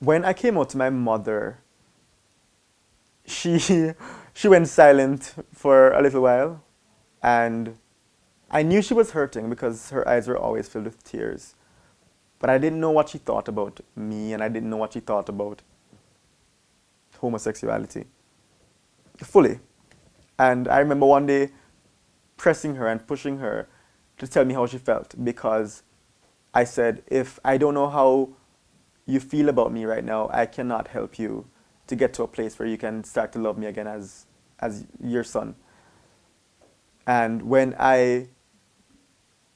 when I came out to my mother, she she went silent for a little while, and I knew she was hurting because her eyes were always filled with tears. But I didn't know what she thought about me, and I didn't know what she thought about homosexuality fully. And I remember one day pressing her and pushing her to tell me how she felt because I said, if I don't know how you feel about me right now, I cannot help you to get to a place where you can start to love me again as your son. And when I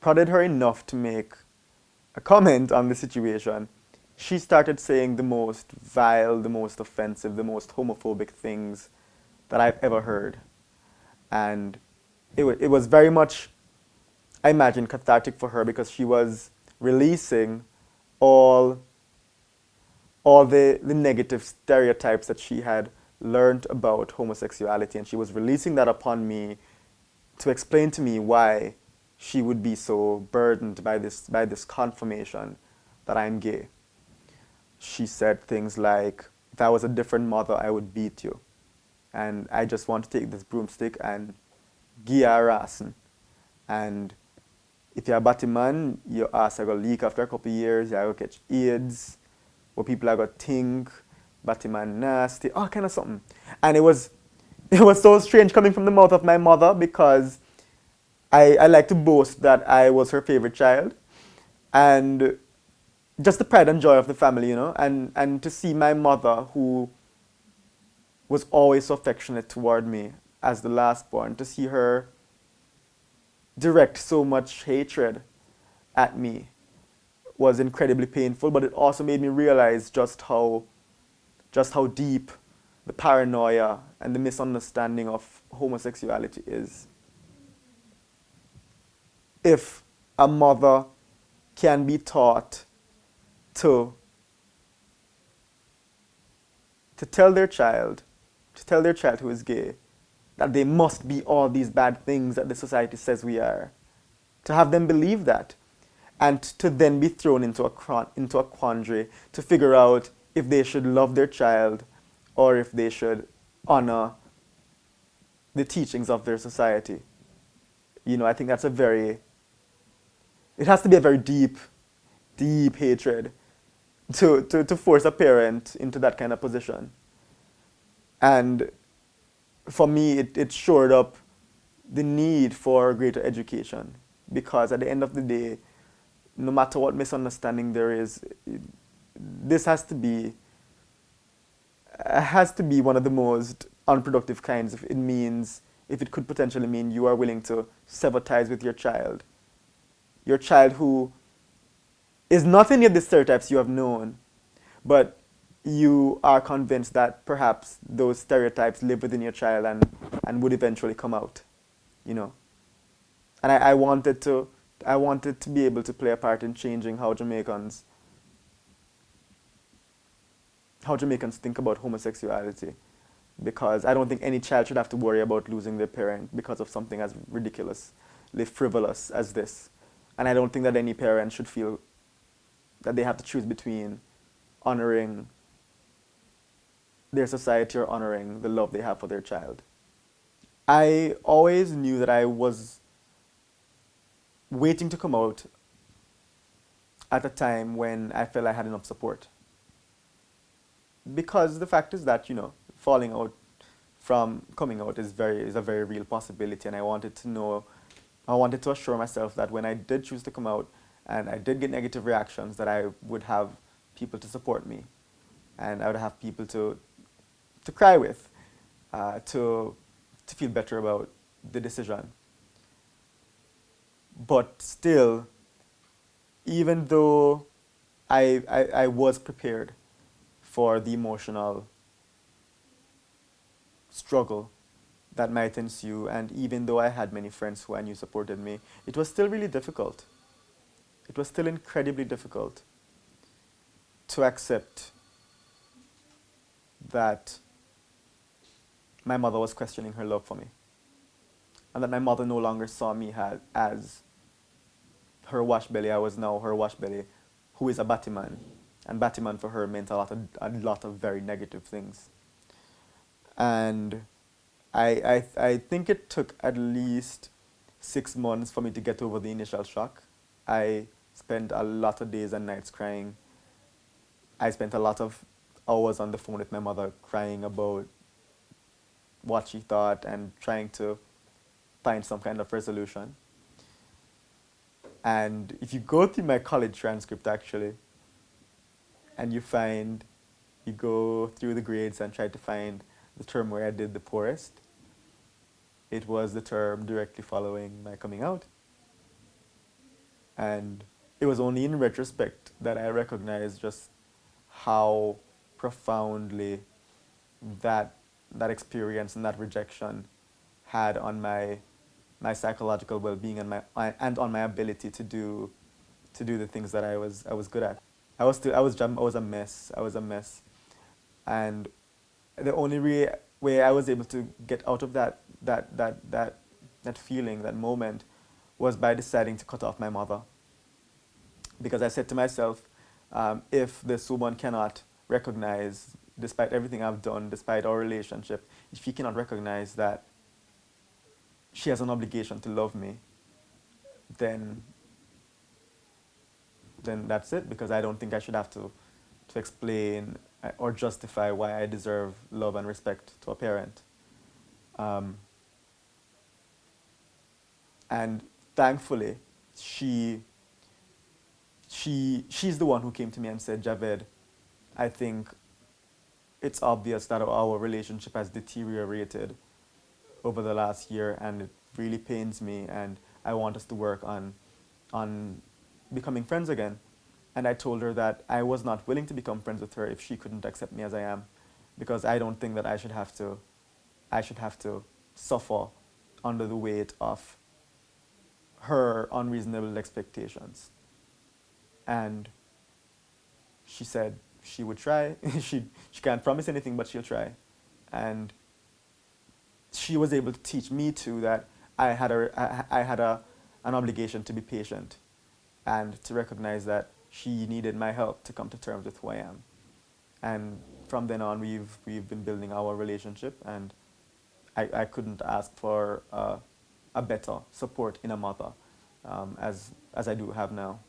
prodded her enough to make a comment on the situation, she started saying the most vile, the most offensive, the most homophobic things that I've ever heard. And it was very much, I imagine, cathartic for her because she was releasing all the negative stereotypes that she had learned about homosexuality, and she was releasing that upon me to explain to me why she would be so burdened by this confirmation that I'm gay. She said things like, if I was a different mother, I would beat you. And I just want to take this broomstick and give you a rassing. And if you're a batty man, your ass are going to leak after a couple of years, you're going to catch AIDS, what people are going to think, batty man nasty, all kind of something. And it was so strange coming from the mouth of my mother because I like to boast that I was her favorite child. And just the pride and joy of the family, you know, and to see my mother, who was always so affectionate toward me as the last born, to see her direct so much hatred at me was incredibly painful, but it also made me realize just how deep the paranoia and the misunderstanding of homosexuality is. If a mother can be taught to to tell their child, to tell their child who is gay, that they must be all these bad things that the society says we are, to have them believe that, and to then be thrown into into a quandary to figure out if they should love their child or if they should honor the teachings of their society. You know, I think that's a very, it has to be a very deep, deep hatred to force a parent into that kind of position. And for me, it shored up the need for greater education because at the end of the day, no matter what misunderstanding there is, this has to be one of the most unproductive kinds if it means if it could potentially mean you are willing to sever ties with your child who is not any of the stereotypes you have known, but you are convinced that perhaps those stereotypes live within your child and would eventually come out, you know. And I wanted to be able to play a part in changing how Jamaicans think about homosexuality. Because I don't think any child should have to worry about losing their parent because of something as ridiculously frivolous as this. And I don't think that any parent should feel that they have to choose between honoring their society or honoring the love they have for their child. I always knew that I was waiting to come out at a time when I felt I had enough support. Because the fact is that, you know, falling out from coming out is a very real possibility, and I wanted to assure myself that when I did choose to come out and I did get negative reactions, that I would have people to support me, and I would have people to cry with, to feel better about the decision. But still, even though I was prepared for the emotional struggle that might ensue, and even though I had many friends who I knew supported me, it was still really difficult. It was still incredibly difficult to accept that my mother was questioning her love for me, and that my mother no longer saw me as her wash belly. I was now her wash belly, who is a batty man, And Batman for her meant a lot of very negative things. And I think it took at least 6 months for me to get over the initial shock. I spent a lot of days and nights crying. I spent a lot of hours on the phone with my mother crying about what she thought and trying to find some kind of resolution. And if you go through my college transcript actually, and you go through the grades and try to find the term where I did the poorest, it was the term directly following my coming out. And it was only in retrospect that I recognized just how profoundly that that experience and that rejection had on my psychological well-being and on my ability to do the things that I was good at. I was a mess. I was a mess, and the only way I was able to get out of that feeling, that moment, was by deciding to cut off my mother. Because I said to myself, if this woman cannot recognize, despite everything I've done, despite our relationship, if she cannot recognize that she has an obligation to love me, then then that's it. Because I don't think I should have to explain or justify why I deserve love and respect to a parent. Um, and thankfully, she she's the one who came to me and said, Javed, I think it's obvious that our relationship has deteriorated over the last year, and it really pains me, and I want us to work on becoming friends again. And I told her that I was not willing to become friends with her if she couldn't accept me as I am, because I don't think that I should have to suffer under the weight of her unreasonable expectations. And she said she would try. She can't promise anything, but she'll try. And she was able to teach me too that I had an obligation to be patient and to recognize that she needed my help to come to terms with who I am. And from then on, we've been building our relationship, and I couldn't ask for a better support in a mother, as I do have now.